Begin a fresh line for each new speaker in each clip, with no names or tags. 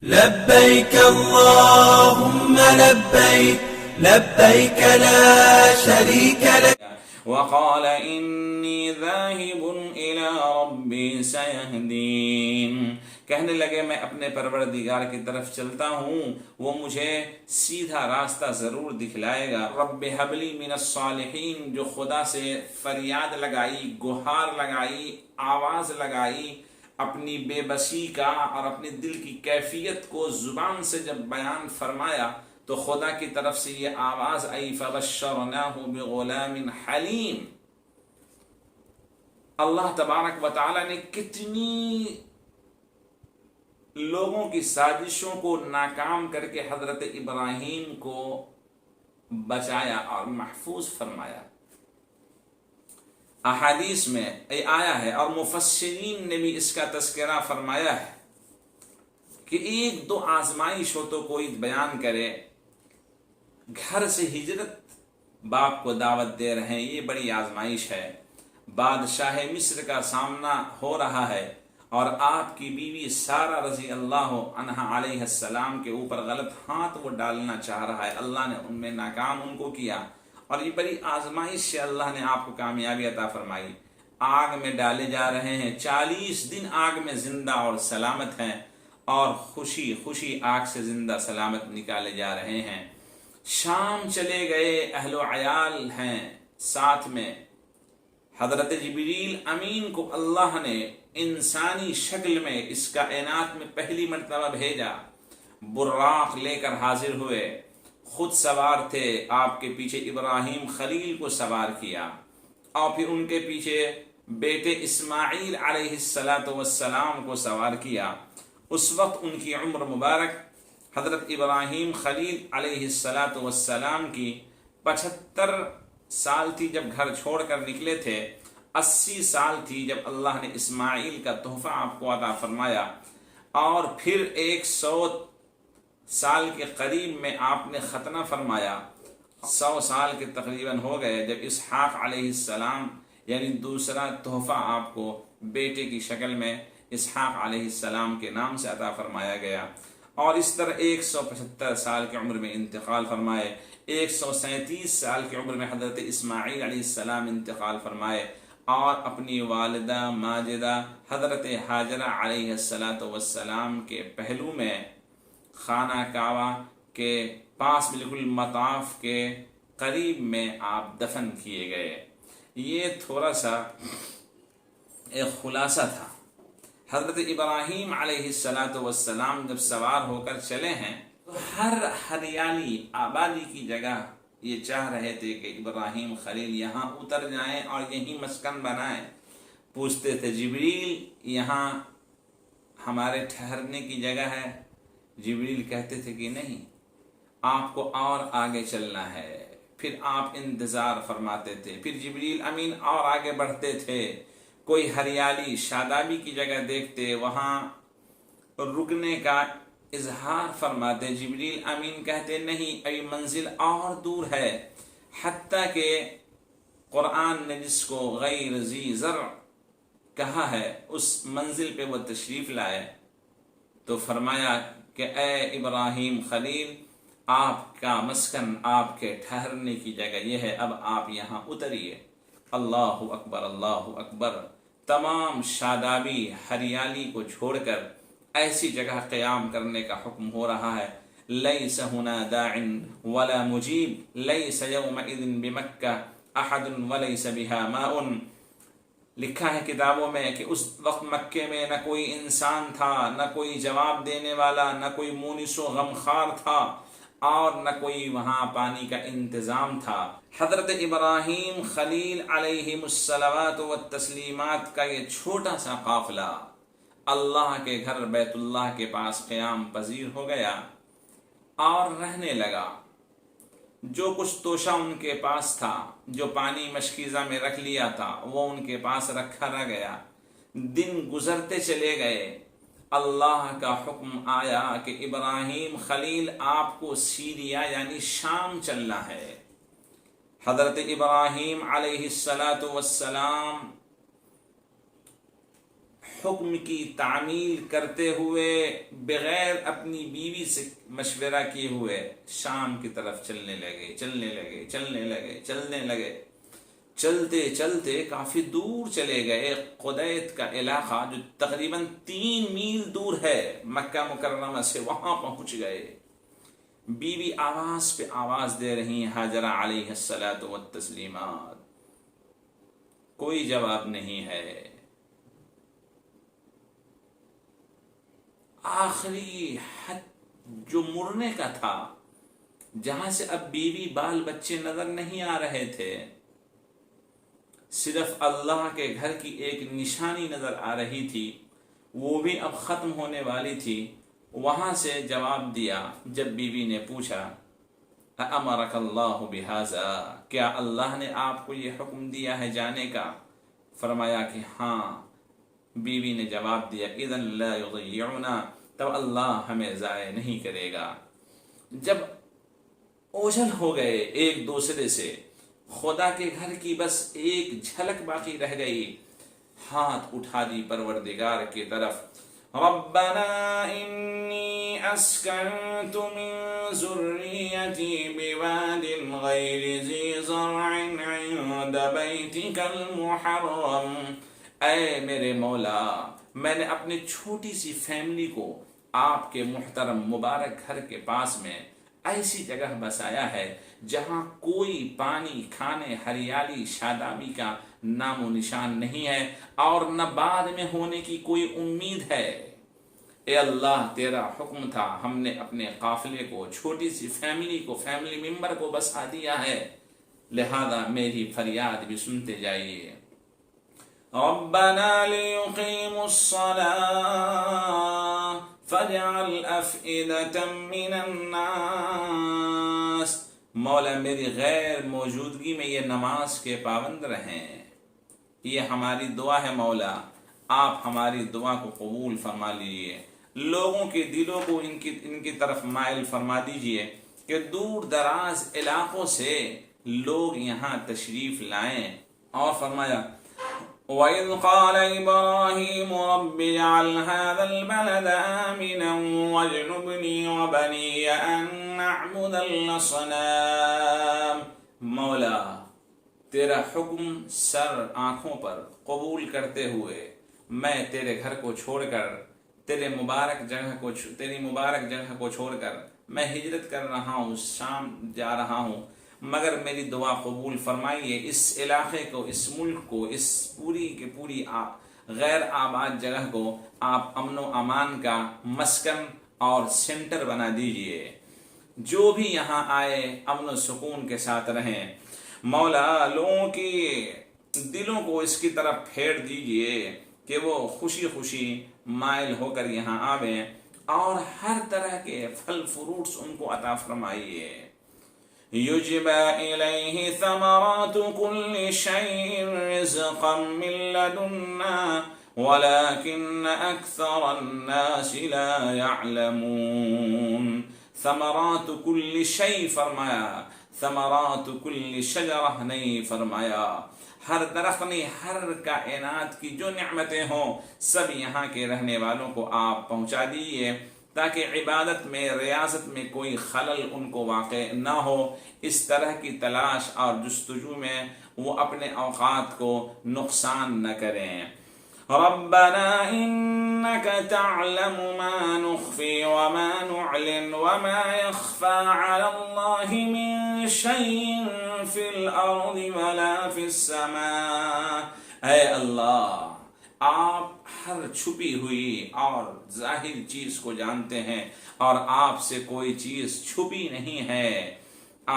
لبيك اللهم لبيك لبيك لا شريك لك
وقال إني ذاهب إلى ربي سيهدين، کہنے لگے میں اپنے پروردگار کی طرف چلتا ہوں، وہ مجھے سیدھا راستہ ضرور دکھلائے گا۔ رب ہب لی من الصالحین، جو خدا سے فریاد لگائی، گہار لگائی، آواز لگائی، اپنی بے بسی کا اور اپنے دل کی کیفیت کو زبان سے جب بیان فرمایا تو خدا کی طرف سے یہ آواز آئی فبشرناہ بغلام حلیم۔ اللہ تبارک و تعالی نے کتنی لوگوں کی سازشوں کو ناکام کر کے حضرت ابراہیم کو بچایا اور محفوظ فرمایا۔ احادیث میں آیا ہے اور مفسرین نے بھی اس کا تذکرہ فرمایا ہے کہ ایک دو آزمائش ہو تو کوئی بیان کرے، گھر سے ہجرت باپ کو دعوت دے رہے ہیں، یہ بڑی آزمائش ہے۔ بادشاہ مصر کا سامنا ہو رہا ہے اور آپ کی بیوی سارہ رضی اللہ عنہا علیہ السلام کے اوپر غلط ہاتھ وہ ڈالنا چاہ رہا ہے، اللہ نے ان میں ناکام ان کو کیا، اور یہ بڑی آزمائش سے اللہ نے آپ کو کامیابی عطا فرمائی۔ آگ میں ڈالے جا رہے ہیں، 40 دن آگ میں زندہ اور سلامت ہیں، اور خوشی خوشی آگ سے زندہ سلامت نکالے جا رہے ہیں۔ شام چلے گئے، اہل و عیال ہیں ساتھ میں۔ حضرت جبریل امین کو اللہ نے انسانی شکل میں اس کائنات میں پہلی مرتبہ بھیجا، براق لے کر حاضر ہوئے، خود سوار تھے، آپ کے پیچھے ابراہیم خلیل کو سوار کیا، اور پھر ان کے پیچھے بیٹے اسماعیل علیہ السلام کو سوار کیا۔ اس وقت ان کی عمر مبارک حضرت ابراہیم خلیل علیہ السلام کی 75 سال تھی جب گھر چھوڑ کر نکلے تھے، 80 سال تھی جب اللہ نے اسماعیل کا تحفہ آپ کو عطا فرمایا، اور پھر 100 سال کے قریب میں آپ نے ختنہ فرمایا۔ 100 سال کے تقریباً ہو گئے جب اسحاق علیہ السلام یعنی دوسرا تحفہ آپ کو بیٹے کی شکل میں اسحاق علیہ السلام کے نام سے عطا فرمایا گیا، اور اس طرح 175 سال کی عمر میں انتقال فرمائے۔ 137 سال کی عمر میں حضرت اسماعیل علیہ السلام انتقال فرمائے، اور اپنی والدہ ماجدہ حضرت حاجرہ علیہ السلام کے پہلو میں خانہ کعبہ کے پاس بالکل مطاف کے قریب میں آپ دفن کیے گئے۔ یہ تھوڑا سا ایک خلاصہ تھا۔ حضرت ابراہیم علیہ السلام جب سوار ہو کر چلے ہیں تو ہر ہریالی آبادی کی جگہ یہ چاہ رہے تھے کہ ابراہیم خلیل یہاں اتر جائیں اور یہیں مسکن بنائیں۔ پوچھتے تھے جبریل یہاں ہمارے ٹھہرنے کی جگہ ہے؟ جبریل کہتے تھے کہ نہیں، آپ کو اور آگے چلنا ہے۔ پھر آپ انتظار فرماتے تھے، پھر جبریل امین اور آگے بڑھتے تھے، کوئی ہریالی شادابی کی جگہ دیکھتے، وہاں رکنے کا اظہار فرماتے، جبریل امین کہتے نہیں، ابھی منزل اور دور ہے، حتیٰ کہ قرآن نے جس کو غیر ذی زرع کہا ہے اس منزل پہ وہ تشریف لائے تو فرمایا کہ اے ابراہیم خلیل، آپ کا مسکن، آپ کے ٹھہرنے کی جگہ یہ ہے، اب آپ یہاں اتریے۔ اللہ اکبر، اللہ اکبر۔ تمام شادابی ہریالی کو چھوڑ کر ایسی جگہ قیام کرنے کا حکم ہو رہا ہے۔ لیس ہنا داع ولا مجیب لیس یومئذ بمکہ احد ولیس بها ماء۔ لکھا ہے کتابوں میں کہ اس وقت مکے میں نہ کوئی انسان تھا، نہ کوئی جواب دینے والا، نہ کوئی مونس و غمخوار تھا، اور نہ کوئی وہاں پانی کا انتظام تھا۔ حضرت ابراہیم خلیل علیہ الصلوات والتسلیمات کا یہ چھوٹا سا قافلہ اللہ کے گھر بیت اللہ کے پاس قیام پذیر ہو گیا اور رہنے لگا۔ جو کچھ توشہ ان کے پاس تھا، جو پانی مشکیزہ میں رکھ لیا تھا، وہ ان کے پاس رکھا رہ گیا۔ دن گزرتے چلے گئے، اللہ کا حکم آیا کہ ابراہیم خلیل آپ کو سیریا یعنی شام چلنا ہے۔ حضرت ابراہیم علیہ السلام حکم کی تعمیل کرتے ہوئے بغیر اپنی بیوی سے مشورہ کیے ہوئے شام کی طرف چلنے لگے چلتے چلتے کافی دور چلے گئے. قدیت کا علاقہ جو تقریباً 3 میل دور ہے مکہ مکرمہ سے، وہاں پہنچ گئے. بیوی آواز پہ آواز دے رہی ہیں، ہاجرہ علیہ الصلاۃ والتسلیمات، کوئی جواب نہیں ہے. آخری حد جو مرنے کا تھا، جہاں سے اب بیوی بال بچے نظر نہیں آ رہے تھے، صرف اللہ کے گھر کی ایک نشانی نظر آ رہی تھی، وہ بھی اب ختم ہونے والی تھی. وہاں سے جواب دیا جب بیوی نے پوچھا اَأَمَرَكَ اللَّهُ بِهَذَا، کیا اللہ نے آپ کو یہ حکم دیا ہے جانے کا؟ فرمایا کہ ہاں. بیوی نے جواب دیا اِذًا لَا يُضَيِّعُنَا، تب اللہ ہمیں ضائع نہیں کرے گا. جب اوجھل ہو گئے ایک دوسرے سے، خدا کے گھر کی بس ایک جھلک باقی رہ گئی، ہاتھ اٹھا دی پروردگار کی طرف. ربنا انی اسکنت من ذریتی بواد غیر ذی زرع عند بیتک المحرم، اے میرے مولا، میں نے اپنی چھوٹی سی فیملی کو آپ کے محترم مبارک گھر کے پاس میں ایسی جگہ بسایا ہے جہاں کوئی پانی، کھانے، ہریالی، شادابی کا نام و نشان نہیں ہے اور نہ بعد میں ہونے کی کوئی امید ہے. اے اللہ، تیرا حکم تھا، ہم نے اپنے قافلے کو، چھوٹی سی فیملی کو، فیملی ممبر کو بسا دیا ہے، لہذا میری فریاد بھی سنتے جائیے. ربنا لیقیموا الصلاة فاجعل افئدة من الناس، مولا میری غیر موجودگی میں یہ نماز کے پابند رہیں. یہ ہماری دعا ہے مولا، آپ ہماری دعا کو قبول فرما لیجیے. لوگوں کے دلوں کو ان کی طرف مائل فرما دیجیے کہ دور دراز علاقوں سے لوگ یہاں تشریف لائیں. اور فرمایا وَإِذْ قَالَ إِبْرَاهِيمُ رَبِّ اجْعَلْ هَذَا الْبَلَدَ آمِنًا وَاجْنُبْنِي وَبَنِيَّ أَن نَّعْبُدَ الْأَصْنَامَ. مولا، تیرا حکم سر آنکھوں پر قبول کرتے ہوئے میں تیرے گھر کو چھوڑ کر، تیری مبارک جگہ کو چھوڑ کر میں ہجرت کر رہا ہوں، شام جا رہا ہوں، مگر میری دعا قبول فرمائیے. اس علاقے کو، اس ملک کو، اس پوری کی پوری غیر آباد جگہ کو آپ امن و امان کا مسکن اور سینٹر بنا دیجئے. جو بھی یہاں آئے امن و سکون کے ساتھ رہیں. مولا، لوگوں کی دلوں کو اس کی طرف پھیر دیجئے کہ وہ خوشی خوشی مائل ہو کر یہاں آویں، اور ہر طرح کے پھل فروٹس ان کو عطا فرمائیے. یجبى الیہ ثمرات کل شیء رزقا من لدنا ولكن اکثر الناس لا يعلمون. ثمرات کل شیء فرمایا، ثمرات کل شجرہ نہیں فرمایا. ہر درخت نہیں، ہر کائنات کی جو نعمتیں ہوں سب یہاں کے رہنے والوں کو آپ پہنچا دیئے، تاکہ عبادت میں، ریاضت میں کوئی خلل ان کو واقع نہ ہو. اس طرح کی تلاش اور جستجو میں وہ اپنے اوقات کو نقصان نہ کریں. ربنا انك تعلم ما نخفي وما نعلن وما يخفى على الله من شيء في الارض ولا في السماء. اے اللہ، آپ ہر چھپی ہوئی اور ظاہر چیز کو جانتے ہیں، اور آپ سے کوئی چیز چھپی نہیں ہے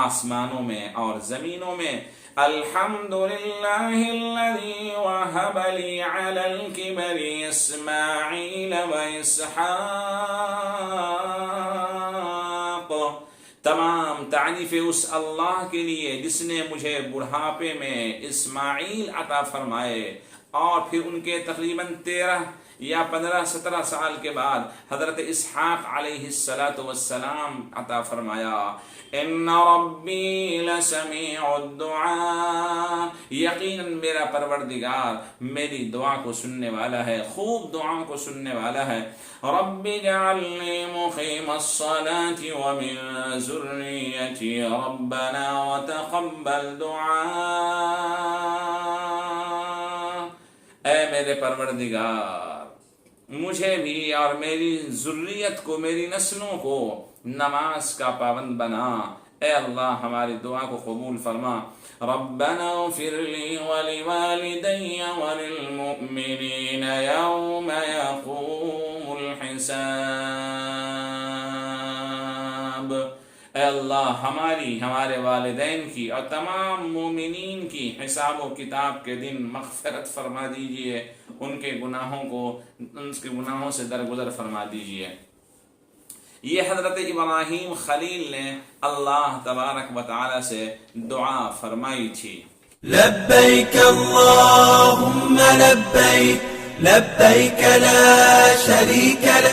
آسمانوں میں اور زمینوں میں. الحمدللہ الذی وہب لی علی الکبر اسماعیل و اسحاق. تمام تعریف اس اللہ کے لیے جس نے مجھے بڑھاپے میں اسماعیل عطا فرمائے، اور پھر ان کے تقریباً 13 یا 15-17 سال کے بعد حضرت اسحاق علیہ السلام عطا فرمایا، ان ربی لسمیع الدعاء، یقیناً میرا پروردگار میری دعا کو سننے والا ہے، خوب دعاؤں کو سننے والا ہے۔ رب اجعلنی مقیم الصلاة ومن ذریتی ربنا وتقبل دعاء، اے میرے پروردگار مجھے بھی اور میری ذریت کو، میری نسلوں کو نماز کا پابند بنا، اے اللہ ہماری دعا کو قبول فرما۔ ربنا اغفر لی ولوالدی وللمؤمنین یوم یقوم الحساب، اے اللہ ہمارے والدین کی اور تمام مومنین کی حساب و کتاب کے دن مغفرت فرما دیجئے، ان کے گناہوں سے درگزر فرما دیجئے۔ یہ حضرت ابراہیم خلیل نے اللہ تبارک و تعالی سے دعا فرمائی تھی۔
لبيك اللهم لبيك، لبيك لا شريك لك